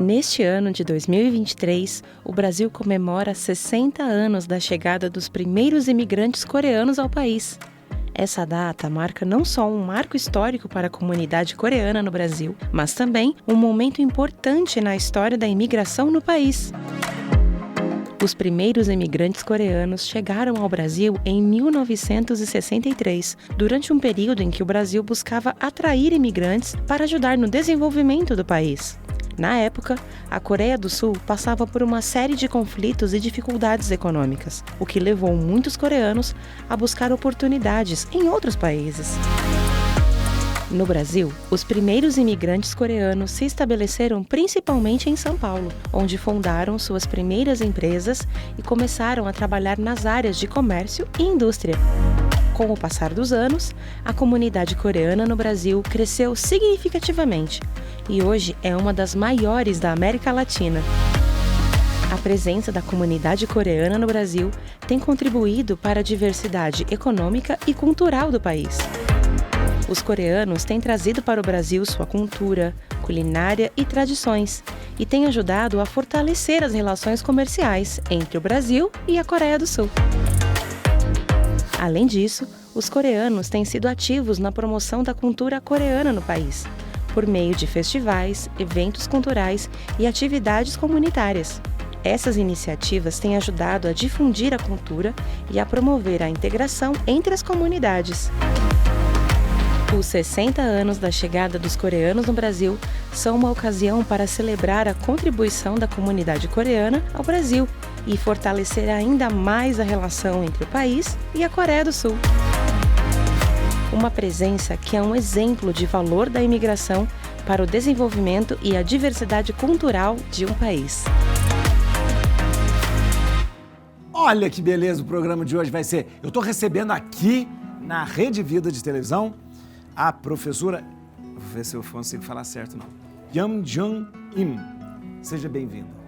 Neste ano de 2023, o Brasil comemora 60 anos da chegada dos primeiros imigrantes coreanos ao país. Essa data marca não só um marco histórico para a comunidade coreana no Brasil, mas também um momento importante na história da imigração no país. Os primeiros imigrantes coreanos chegaram ao Brasil em 1963, durante um período em que o Brasil buscava atrair imigrantes para ajudar no desenvolvimento do país. Na época, a Coreia do Sul passava por uma série de conflitos e dificuldades econômicas, o que levou muitos coreanos a buscar oportunidades em outros países. No Brasil, os primeiros imigrantes coreanos se estabeleceram principalmente em São Paulo, onde fundaram suas primeiras empresas e começaram a trabalhar nas áreas de comércio e indústria. Com o passar dos anos, a comunidade coreana no Brasil cresceu significativamente e hoje é uma das maiores da América Latina. A presença da comunidade coreana no Brasil tem contribuído para a diversidade econômica e cultural do país. Os coreanos têm trazido para o Brasil sua cultura, culinária e tradições, e têm ajudado a fortalecer as relações comerciais entre o Brasil e a Coreia do Sul. Além disso, os coreanos têm sido ativos na promoção da cultura coreana no país, por meio de festivais, eventos culturais e atividades comunitárias. Essas iniciativas têm ajudado a difundir a cultura e a promover a integração entre as comunidades. Os 60 anos da chegada dos coreanos no Brasil são uma ocasião para celebrar a contribuição da comunidade coreana ao Brasil e fortalecer ainda mais a relação entre o país e a Coreia do Sul. Uma presença que é um exemplo de valor da imigração para o desenvolvimento e a diversidade cultural de um país. Olha que beleza, o programa de hoje vai ser... Eu estou recebendo aqui na Rede Vida de televisão a professora, vou ver se eu consigo falar certo não, Yam Jung Im. Seja bem-vinda.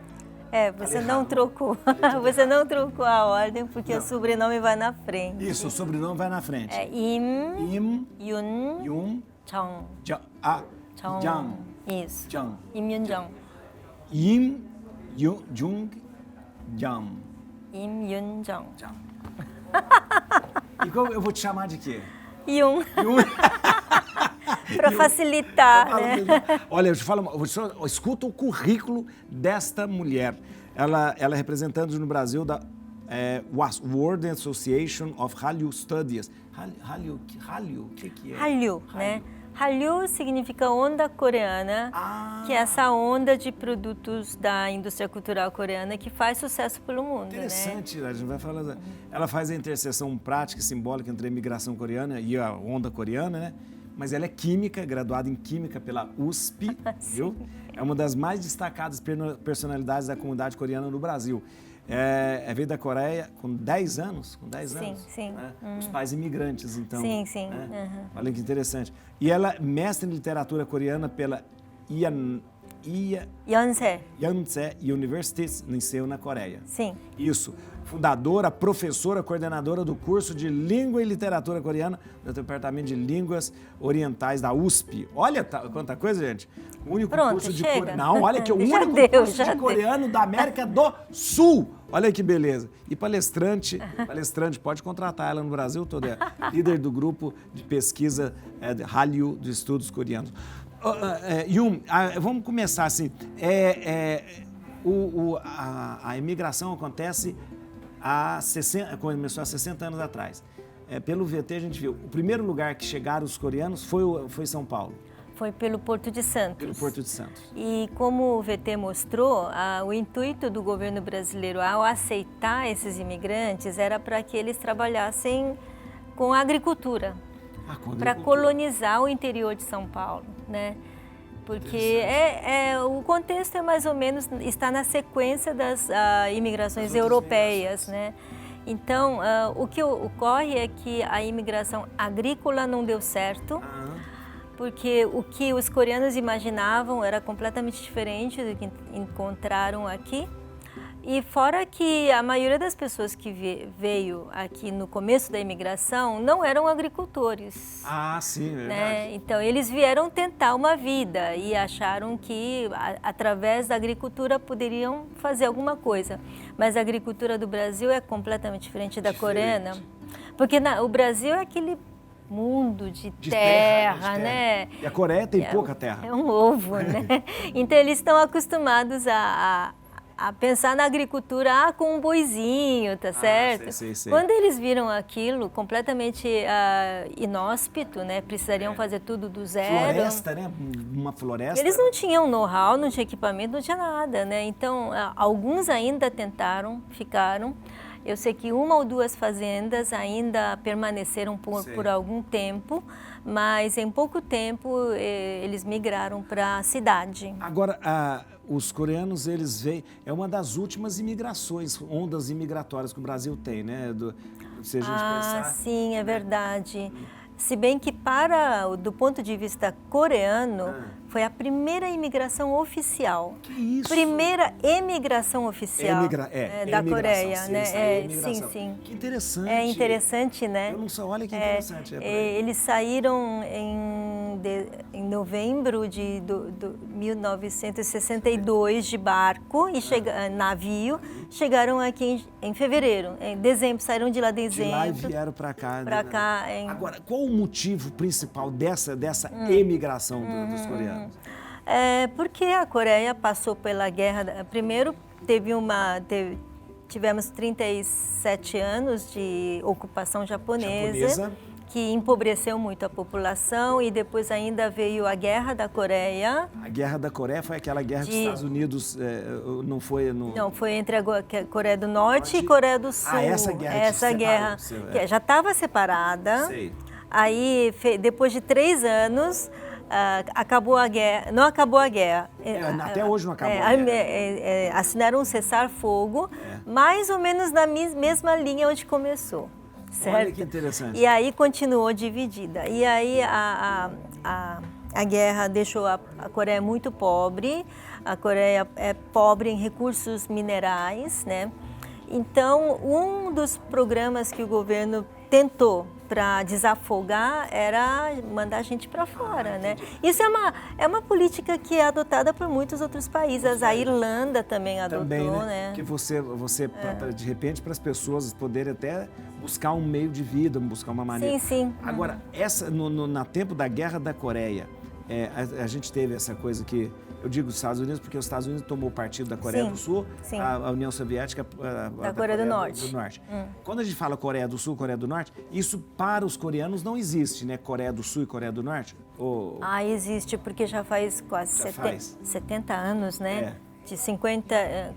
Você não trocou. Você não trocou a ordem porque o sobrenome vai na frente. Isso, o sobrenome vai na frente. Im Yun Jung. Jang. Isso. Jang. Im Yun Jung. Jung Jang. Im Yun Jung. E como eu vou te chamar de quê? Yun. Para facilitar, né? Olha, eu te falo, escuta o currículo desta mulher. Ela é representante no Brasil da World Association of Hallyu Studies. Hallyu, o que é? Hallyu, né? Hallyu significa onda coreana, que é essa onda de produtos da indústria cultural coreana que faz sucesso pelo mundo. Interessante, né? A gente vai falar. Ela faz a interseção prática e simbólica entre a imigração coreana e a onda coreana, né? Mas ela é química, graduada em química pela USP, viu? É uma das mais destacadas personalidades da comunidade coreana no Brasil. Veio da Coreia com 10 anos? Com 10 anos? Sim. Né? Os pais imigrantes, então. Sim. Né? Olha que interessante. E ela é mestre em literatura coreana pela Yonsei University em Seul, na Coreia. Sim. Isso. Fundadora, professora, coordenadora do curso de Língua e Literatura Coreana do Departamento de Línguas Orientais da USP. Olha quanta coisa, gente. O único curso de coreano. Não, olha que o único curso de coreano da América do Sul. Olha que beleza. E palestrante, pode contratar ela no Brasil todo. É líder do grupo de pesquisa Hallyu de Estudos Coreanos. Yun, vamos começar assim. A imigração acontece começou há 60 anos atrás. Pelo VT a gente viu, o primeiro lugar que chegaram os coreanos foi São Paulo. Foi pelo Porto de Santos. Pelo Porto de Santos. E como o VT mostrou, o intuito do governo brasileiro ao aceitar esses imigrantes era para que eles trabalhassem com a agricultura, para colonizar o interior de São Paulo, né? Porque o contexto é mais ou menos, está na sequência das imigrações europeias, né? Então, o que ocorre é que a imigração agrícola não deu certo, porque o que os coreanos imaginavam era completamente diferente do que encontraram aqui. E fora que a maioria das pessoas que veio aqui no começo da imigração não eram agricultores. Ah, sim, é verdade. Né? Então, eles vieram tentar uma vida e acharam que, através da agricultura, poderiam fazer alguma coisa. Mas a agricultura do Brasil é completamente diferente da coreana. Porque o Brasil é aquele mundo de terra, né? E a Coreia tem pouca terra. É um ovo, né? Então, eles estão acostumados a pensar na agricultura com um boizinho, tá certo? Sei. Quando eles viram aquilo completamente inóspito, né? Precisariam fazer tudo do zero. Floresta, né? Uma floresta. Eles não tinham know-how, não tinha equipamento, não tinha nada, né? Então, alguns ainda tentaram, ficaram. Eu sei que uma ou duas fazendas ainda permaneceram por algum tempo, mas em pouco tempo eles migraram para a cidade. Agora, os coreanos, eles veem, é uma das últimas imigrações, ondas imigratórias que o Brasil tem, né? Se a gente pensar, sim, é verdade. Se bem que do ponto de vista coreano, foi a primeira imigração oficial. Que isso? Primeira emigração oficial da Coreia, né? Sim. Que interessante. É interessante, né? Eu não sei, olha que interessante. Eles saíram em novembro de 1962 de barco e navio, chegaram aqui em fevereiro, em dezembro, saíram de lá em dezembro. De lá e vieram para cá. Agora, qual o motivo principal dessa emigração dos coreanos? Porque a Coreia passou pela guerra. Primeiro, tivemos 37 anos de ocupação japonesa, que empobreceu muito a população, e depois ainda veio a Guerra da Coreia. A Guerra da Coreia foi aquela guerra que os Estados Unidos não foi... Não, foi entre a Coreia do Norte e Coreia do Sul. Essa guerra que já estava separada. Sei. Aí, depois de 3 anos, acabou a guerra. Não acabou a guerra. Até hoje não acabou a guerra. Assinaram um cessar-fogo, mais ou menos na mesma linha onde começou. Certo? Olha que interessante. E aí continuou dividida. E aí a guerra deixou a Coreia muito pobre. A Coreia é pobre em recursos minerais, né? Então, um dos programas que o governo tentou para desafogar era mandar a gente para fora, né? Isso é uma política que é adotada por muitos outros países. A Irlanda também adotou, né? Que você de repente, para as pessoas poderem até buscar um meio de vida, buscar uma maneira. Sim. Agora, na tempo da Guerra da Coreia, a gente teve essa coisa que... Eu digo os Estados Unidos porque os Estados Unidos tomou partido da Coreia do Sul, a União Soviética da Coreia do Norte. Quando a gente fala Coreia do Sul, Coreia do Norte, isso para os coreanos não existe, né? Coreia do Sul e Coreia do Norte? Existe, porque já faz quase 70 anos, né? De 50...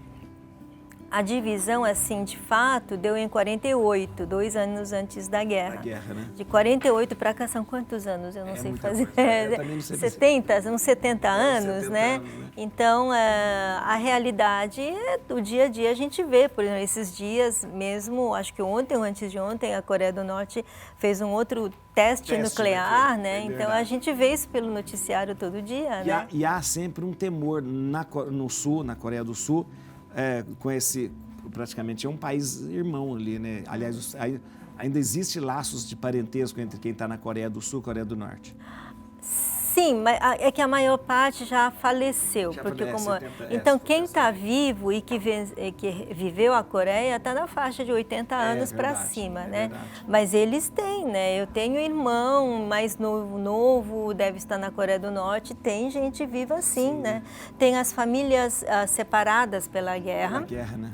A divisão, assim, de fato, deu em 48, 2 anos antes da guerra. Né? De 48 para cá são quantos anos? Eu não sei fazer. Não sei 70, uns 70 anos, 70 né? anos, né? Então, a realidade do dia a dia a gente vê. Por exemplo, esses dias mesmo, acho que ontem ou antes de ontem, a Coreia do Norte fez um outro teste nuclear, né? Então, a gente vê isso pelo noticiário todo dia, né? E há sempre um temor no Sul, na Coreia do Sul, com praticamente é um país irmão ali, né? Aliás, ainda existe laços de parentesco entre quem está na Coreia do Sul e Coreia do Norte. Sim, mas é que a maior parte já faleceu. Então, quem está vivo e que viveu a Coreia está na faixa de 80 anos para cima, né? Verdade. Mas eles têm, né? Eu tenho um irmão mais novo, deve estar na Coreia do Norte. Tem gente viva assim, né? Tem as famílias separadas pela guerra. Né?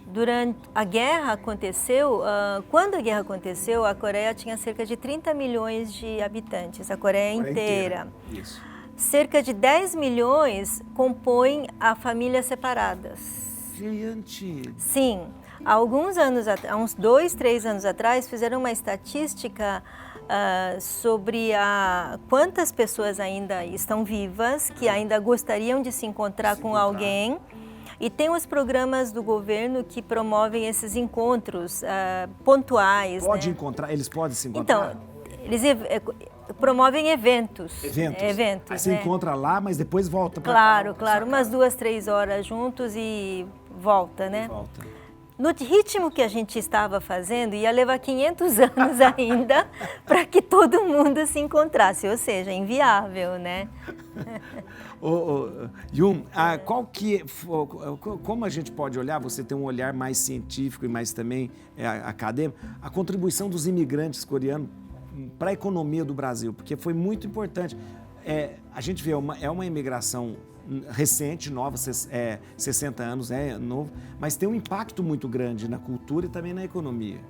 Durante a guerra aconteceu, quando a guerra aconteceu, a Coreia tinha cerca de 30 milhões de habitantes, a Coreia inteira. Isso. Cerca de 10 milhões compõem a famílias separadas. Gente! Sim. Há uns 2, 3 anos atrás, fizeram uma estatística sobre quantas pessoas ainda estão vivas, que ainda gostariam de se encontrar com alguém. E tem os programas do governo que promovem esses encontros pontuais. Pode né? encontrar? Eles podem se encontrar? Então, eles promovem eventos. Aí você encontra lá, mas depois volta para Claro. Umas 2, 3 horas juntos e volta, né? Volta. No ritmo que a gente estava fazendo, ia levar 500 anos ainda para que todo mundo se encontrasse, ou seja, inviável, né? Yun, como a gente pode olhar, você tem um olhar mais científico e mais também acadêmico, a contribuição dos imigrantes coreanos para a economia do Brasil, porque foi muito importante. A gente vê, é uma imigração recente, nova, 60 anos, novo, mas tem um impacto muito grande na cultura e também na economia.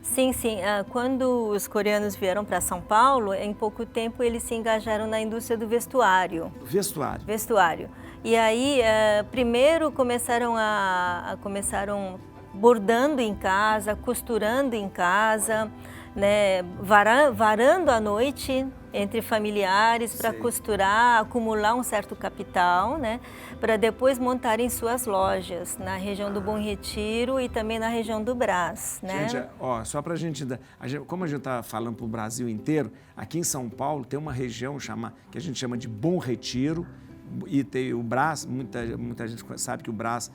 Sim, sim. Quando os coreanos vieram para São Paulo, em pouco tempo eles se engajaram na indústria do vestuário. Vestuário. E aí, primeiro começaram bordando em casa, costurando em casa, né, varando à noite entre familiares para costurar, acumular um certo capital, né, para depois montarem suas lojas na região do Bom Retiro e também na região do Brás, né? Gente, só para como a gente está falando para o Brasil inteiro, aqui em São Paulo tem uma região que a gente chama de Bom Retiro, e tem o Brás, muita gente sabe que o Brás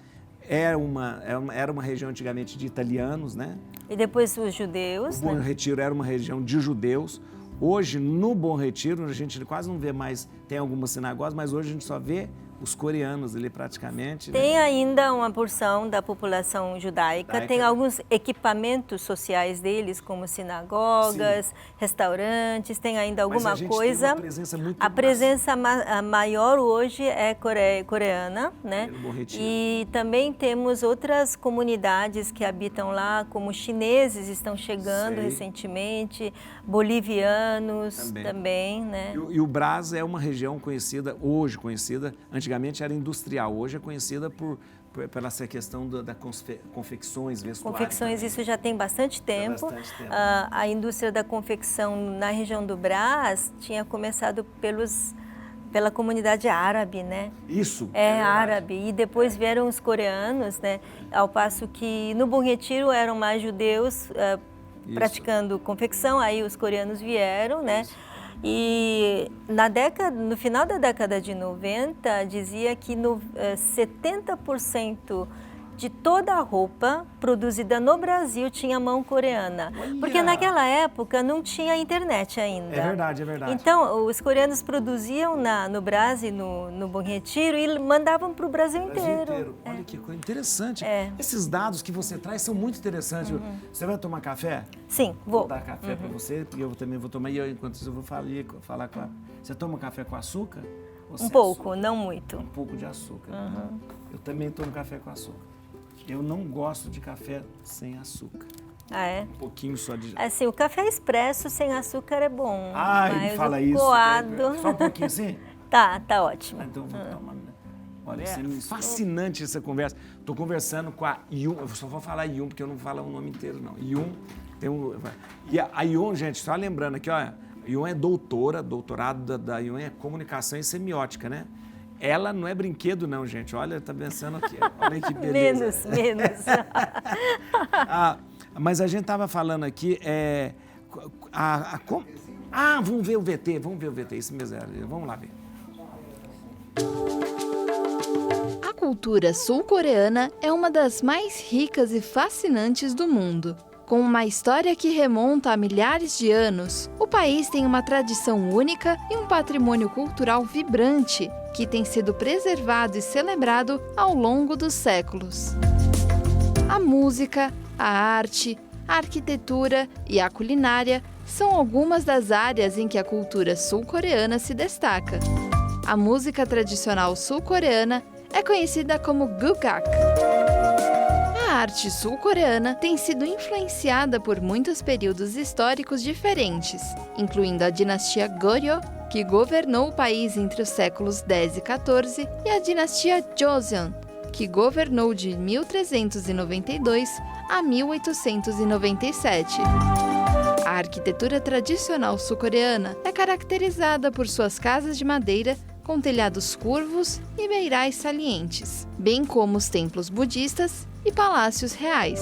era uma região antigamente de italianos, né? E depois os judeus. O Bom Retiro era uma região de judeus. Hoje, no Bom Retiro, a gente quase não vê mais, tem algumas sinagogas, mas hoje a gente só vê os coreanos ali praticamente. Tem, né? Ainda uma porção da população judaica, tem alguns equipamentos sociais deles, como sinagogas, restaurantes, tem ainda alguma coisa. Tem uma presença muito A presença maior hoje é coreana, né? Bom Retiro. E também temos outras comunidades que habitam lá, como chineses estão chegando recentemente, bolivianos também, né? E o Brás é uma região hoje conhecida, antigamente era industrial, hoje é conhecida pela essa questão das confecções, vestuário. Confecções, isso já tem bastante tempo. A indústria da confecção na região do Brás tinha começado pela comunidade árabe, né? Isso. Árabe. E depois vieram os coreanos, né? Ao passo que no Bom Retiro eram mais judeus praticando confecção, aí os coreanos vieram, né? E no final da década de 90, dizia que 70% de toda a roupa produzida no Brasil tinha mão coreana. Olha! Porque naquela época não tinha internet ainda. É verdade. Então, os coreanos produziam no Brás e no Bom Retiro e mandavam para o Brasil inteiro. Olha que coisa interessante. Esses dados que você traz são muito interessantes. Você vai tomar café? Sim, vou. Vou dar café para você, porque eu também vou tomar. E enquanto isso eu vou falar com Você toma café com açúcar? Um pouco, não muito. Um pouco de açúcar. Eu também tomo café com açúcar. Eu não gosto de café sem açúcar. Um pouquinho só de... Assim, o café expresso sem açúcar é bom. Ai, mas fala isso. Coado... Só um pouquinho assim? Tá ótimo. Então vou tomar. Olha, é fascinante essa conversa. Estou conversando com a Yun, eu só vou falar Yun, porque eu não falo o nome inteiro, não. Yun, e a Yun, gente, só lembrando aqui, ó, Yun é doutorado da Yun é comunicação e semiótica, né? Ela não é brinquedo, não, gente. Olha, tá pensando aqui. Olha que beleza. Menos. Mas a gente estava falando aqui, vamos ver o VT, isso mesmo. Vamos lá ver. A cultura sul-coreana é uma das mais ricas e fascinantes do mundo. Com uma história que remonta a milhares de anos, o país tem uma tradição única e um patrimônio cultural vibrante que tem sido preservado e celebrado ao longo dos séculos. A música, a arte, a arquitetura e a culinária são algumas das áreas em que a cultura sul-coreana se destaca. A música tradicional sul-coreana é conhecida como gukak. A arte sul-coreana tem sido influenciada por muitos períodos históricos diferentes, incluindo a dinastia Goryeo, que governou o país entre os séculos 10 e 14, e a dinastia Joseon, que governou de 1392 a 1897. A arquitetura tradicional sul-coreana é caracterizada por suas casas de madeira com telhados curvos e beirais salientes, bem como os templos budistas e palácios reais.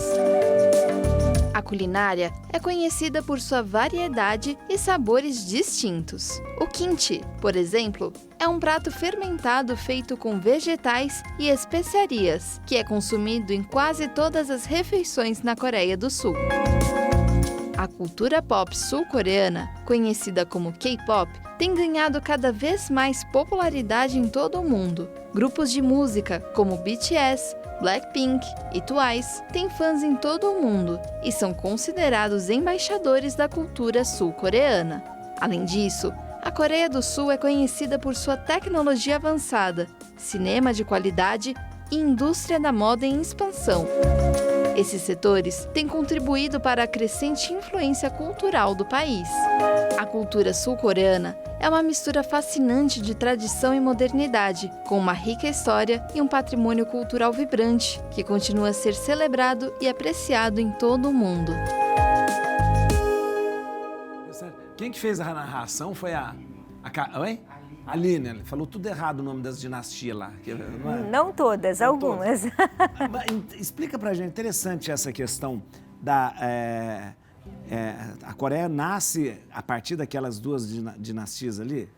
A culinária é conhecida por sua variedade e sabores distintos. O kimchi, por exemplo, é um prato fermentado feito com vegetais e especiarias, que é consumido em quase todas as refeições na Coreia do Sul. A cultura pop sul-coreana, conhecida como K-pop, tem ganhado cada vez mais popularidade em todo o mundo. Grupos de música como BTS, Blackpink e Twice têm fãs em todo o mundo e são considerados embaixadores da cultura sul-coreana. Além disso, a Coreia do Sul é conhecida por sua tecnologia avançada, cinema de qualidade e indústria da moda em expansão. Esses setores têm contribuído para a crescente influência cultural do país. A cultura sul-coreana é uma mistura fascinante de tradição e modernidade, com uma rica história e um patrimônio cultural vibrante, que continua a ser celebrado e apreciado em todo o mundo. Quem que fez a narração foi a Oi? Aline, ela falou tudo errado o nome das dinastias lá. Não todas, não algumas. Explica pra gente, interessante essa questão da... a Coreia nasce a partir daquelas duas dinastias ali?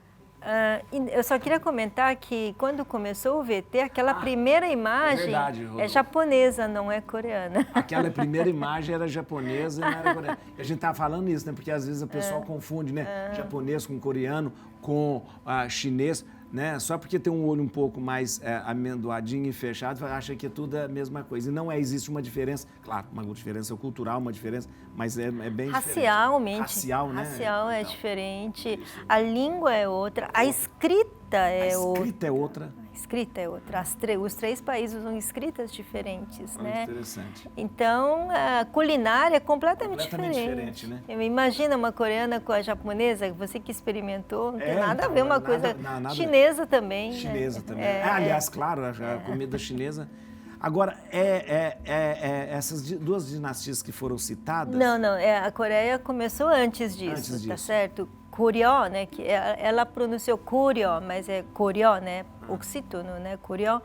Eu só queria comentar que quando começou o VT, aquela primeira imagem é japonesa, não é coreana. Aquela primeira imagem era japonesa e não era coreana. E a gente estava falando isso, né? Porque às vezes o pessoal confunde, né? Japonês com coreano, com chinês, né? Só porque tem um olho um pouco mais amendoadinho e fechado, acha que tudo é a mesma coisa. E não é, existe uma diferença, claro, uma diferença cultural, uma diferença, mas é bem racialmente, diferente. Racial, né? Racial é diferente, a língua é outra, a escrita é outra. A escrita é outra. A escrita é outra. Os três países usam escritas diferentes, né? Interessante. Então, a culinária é completamente diferente. Né? Imagina uma coreana com a japonesa, você que experimentou, não tem nada a ver, uma coisa nada, chinesa também. Chinesa, né? Também. Aliás, claro, a comida chinesa. Agora, essas duas dinastias que foram citadas... Não, a Coreia começou antes disso, tá certo? Goryeo, né, que ela pronunciou Goryeo, mas é Goryeo, né, oxítono, né, Goryeo.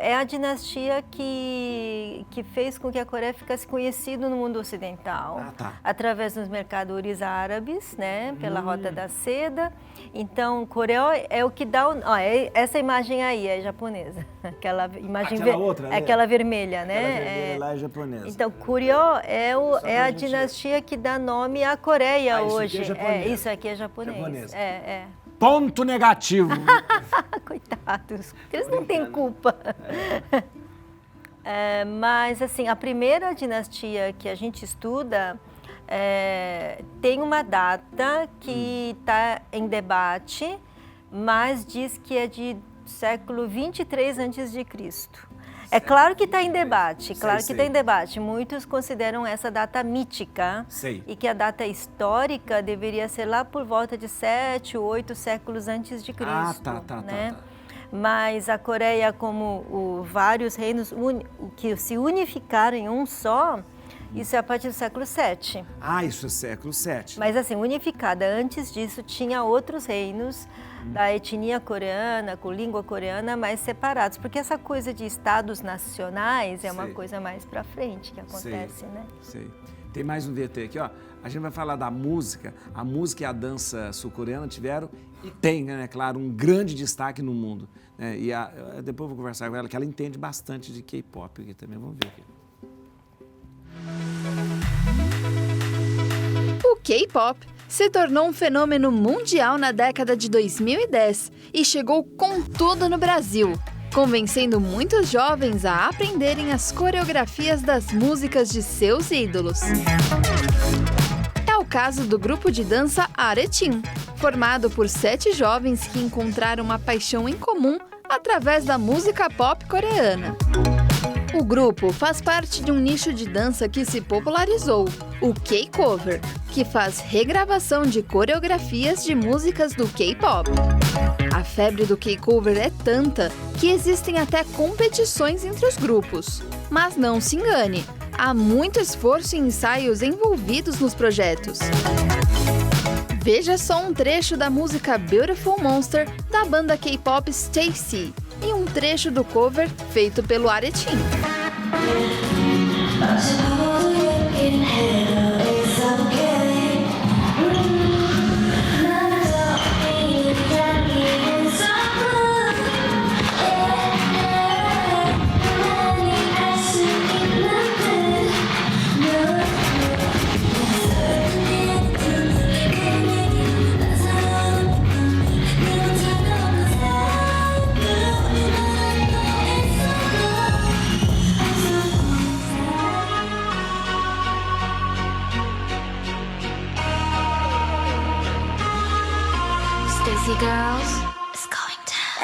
É a dinastia que fez com que a Coreia ficasse conhecida no mundo ocidental, através dos mercadores árabes, né, pela Rota da Seda. Então, Goryeo é o que dá essa imagem aí é japonesa, aquela imagem outra, né? Aquela vermelha, né? Aquela vermelha lá é japonesa. Então, Goryeo é a dinastia que dá nome à Coreia hoje. Isso aqui é japonês. Ponto negativo. Coitados, eles não têm culpa. Mas, assim, a primeira dinastia que a gente estuda tem uma data que está em debate, mas diz que é de século 23 a.C. É claro que está em debate, está em debate. Muitos consideram essa data mítica e que a data histórica deveria ser lá por volta de 7 ou 8 séculos antes de Cristo. Né? Mas a Coreia, como vários reinos que se unificaram em um só, isso é a partir do século VII. Isso é século VII. Mas assim, unificada. Antes disso, tinha outros reinos da etnia coreana, com língua coreana, mais separados. Porque essa coisa de estados nacionais é uma coisa mais pra frente que acontece, né? Tem mais um VT aqui, ó. A gente vai falar da música. A música e a dança sul-coreana tiveram e tem, né, claro, um grande destaque no mundo. Né? E depois eu vou conversar com ela, que ela entende bastante de K-pop aqui também. Vamos ver aqui. O K-pop se tornou um fenômeno mundial na década de 2010 e chegou com tudo no Brasil, convencendo muitos jovens a aprenderem as coreografias das músicas de seus ídolos. É o caso do grupo de dança Aretin, formado por 7 jovens que encontraram uma paixão em comum através da música pop coreana. O grupo faz parte de um nicho de dança que se popularizou, o K-cover, que faz regravação de coreografias de músicas do K-pop. A febre do K-cover é tanta que existem até competições entre os grupos. Mas não se engane, há muito esforço e ensaios envolvidos nos projetos. Veja só um trecho da música Beautiful Monster da banda K-pop STAYC e um trecho do cover feito pelo Aretin.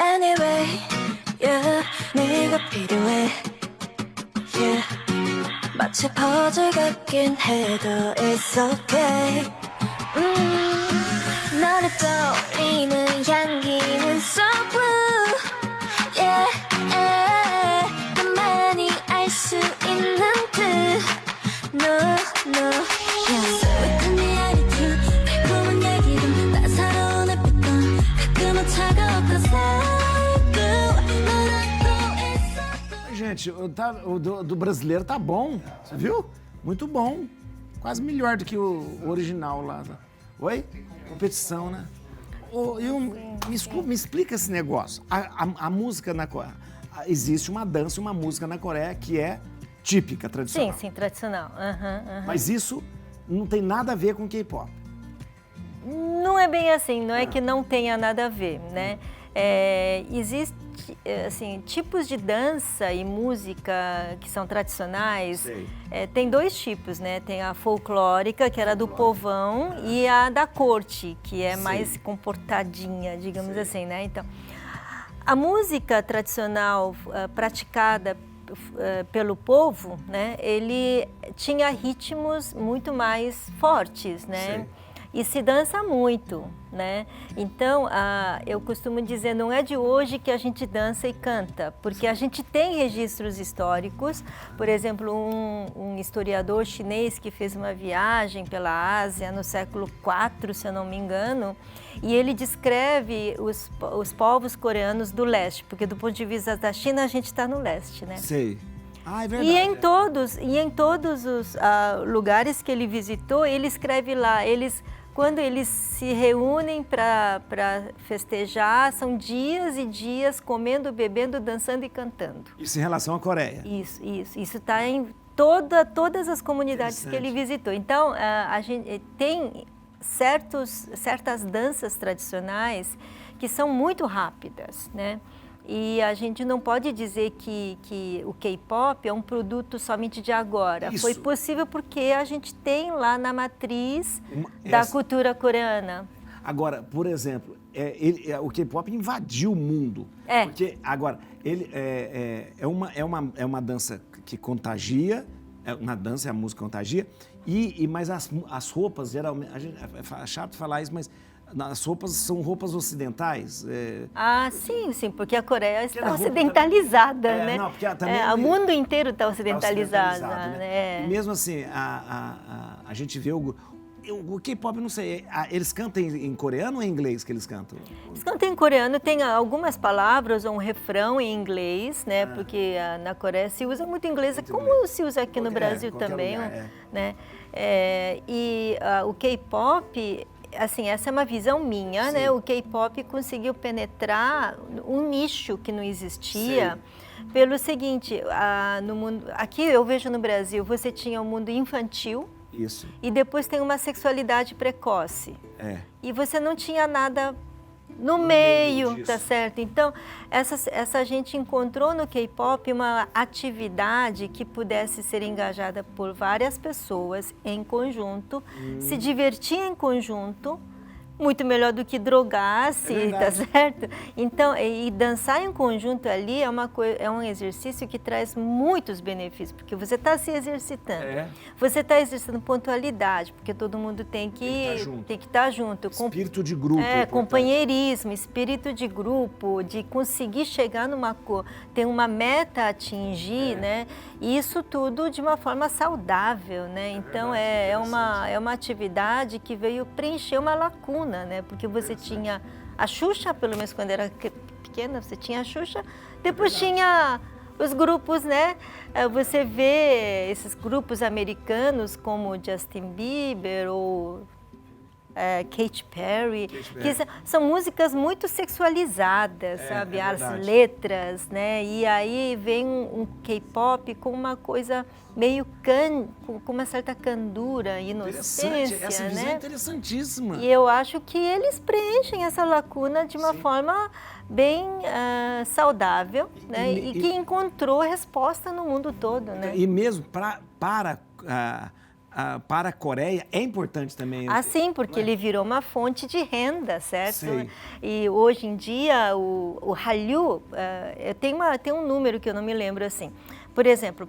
anyway. Yeah, 네가 필요해. Yeah, 마치 퍼즐 같긴 해도 it's okay. 너를 떠올리는 향기는 so blue. Yeah, 나만이 알 수 있는 듯. No, no, yeah. 소박한 네 attitude, 달콤한 얘기든 따사로운 햇빛건 가끔은 차가웠던 사이클. 너라도 있어. Gente, o do brasileiro tá bom, você viu? Muito bom. Quase melhor do que o original lá. Oi? Competição, né? Me explica esse negócio. A música na Coreia. Existe uma dança, uma música na Coreia que é típica, tradicional. Sim, tradicional. Mas isso não tem nada a ver com K-pop. Não é bem assim, não é que não tenha nada a ver, né? Existe, assim, tipos de dança e música que são tradicionais. Tem dois tipos, né? Tem a folclórica, que era do povão, e a da corte, que é mais comportadinha, digamos assim, né? Então, a música tradicional praticada pelo povo, né? Ele tinha ritmos muito mais fortes, né? E se dança muito, né? Então, eu costumo dizer, não é de hoje que a gente dança e canta, porque a gente tem registros históricos. Por exemplo, um historiador chinês que fez uma viagem pela Ásia no século IV, se eu não me engano, e ele descreve os povos coreanos do leste, porque do ponto de vista da China, a gente está no leste, né? Sei. Ah, é verdade. E em todos os lugares que ele visitou, ele escreve lá, quando eles se reúnem para festejar, são dias e dias comendo, bebendo, dançando e cantando. Isso em relação à Coreia? Isso. Isso está em todas as comunidades que ele visitou. Então, a gente tem certas danças tradicionais que são muito rápidas, né? E a gente não pode dizer que o K-pop é um produto somente de agora. Isso. Foi possível porque a gente tem lá na matriz da cultura coreana. Agora, por exemplo, o K-pop invadiu o mundo. Porque, agora, ele é uma dança que contagia, na dança a música contagia, mas as roupas, geralmente, é chato falar isso, mas as roupas são roupas ocidentais? Sim, porque a Coreia está ocidentalizada, né? Não, porque também o mundo inteiro está ocidentalizado. Né? E mesmo assim, a gente vê o K-pop, não sei, eles cantam em coreano ou em inglês que eles cantam? Eles cantam em coreano, tem algumas palavras ou um refrão em inglês, né? Porque na Coreia se usa muito inglês, como se usa aqui no Brasil também, né? E o K-pop, assim, essa é uma visão minha, né? O K-pop conseguiu penetrar um nicho que não existia. Pelo seguinte, no mundo, aqui eu vejo no Brasil, você tinha o mundo infantil. Isso. E depois tem uma sexualidade precoce. E você não tinha nada no meio, tá certo? Então, essa gente encontrou no K-pop uma atividade que pudesse ser engajada por várias pessoas em conjunto, se divertir em conjunto, muito melhor do que drogar-se, tá certo? Então, e dançar em conjunto ali é um exercício que traz muitos benefícios, porque você está se exercitando. Você está exercitando pontualidade, porque todo mundo tem que estar junto. Espírito de grupo. Companheirismo, espírito de grupo, de conseguir chegar ter uma meta a atingir, né? E isso tudo de uma forma saudável, né? Então, é uma atividade que veio preencher uma lacuna, né? Porque você tinha a Xuxa, pelo menos quando era pequena, você tinha a Xuxa, depois tinha os grupos, né? Você vê esses grupos americanos como Justin Bieber ou Katy Perry, que são músicas muito sexualizadas, sabe? As letras, né? E aí vem um K-pop com uma coisa meio com uma certa candura, inocência, essa visão é interessantíssima. E eu acho que eles preenchem essa lacuna de uma forma bem saudável, né? E que encontrou resposta no mundo todo, né? E mesmo para para a Coreia é importante também. Sim, porque ele virou uma fonte de renda, certo? Sei. E hoje em dia o Hallyu, tem um número que eu não me lembro assim. Por exemplo,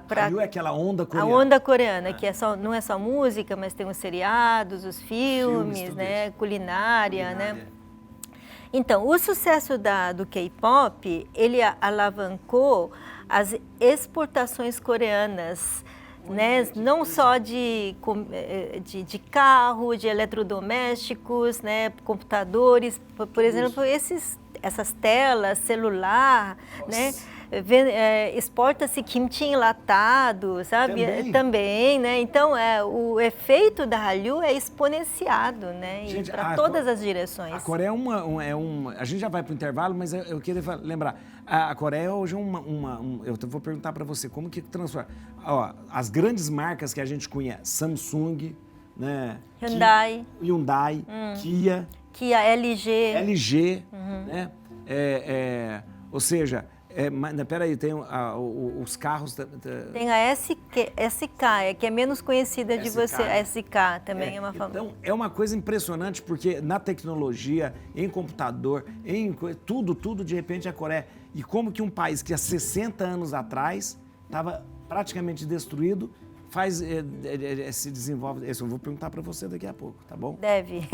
Hallyu é aquela onda coreana. A onda coreana, que não é só música, mas tem os seriados, os filmes, né? Culinária, né? Então, o sucesso do K-pop, ele alavancou as exportações coreanas, né? Não só de carro, de eletrodomésticos, né? Computadores, por exemplo, essas telas, celular, né? Exporta-se kimchi enlatado, sabe? Também, né? Então, o efeito da Hallyu é exponenciado, né? Para todas as direções. A Coreia a gente já vai para o intervalo, mas eu queria lembrar. A Coreia hoje é eu vou perguntar para você, como que transforma? Ó, as grandes marcas que a gente conhece, Samsung, né? Hyundai, Kia, LG, né? Ou seja, mas peraí, tem os carros... Tem a SK, que é menos conhecida de você. A SK também é uma famosa. Então, é uma coisa impressionante, porque na tecnologia, em computador, tudo, de repente, a Coreia. E como que um país que há 60 anos atrás estava praticamente destruído, se desenvolve... Isso eu vou perguntar para você daqui a pouco, tá bom? Deve.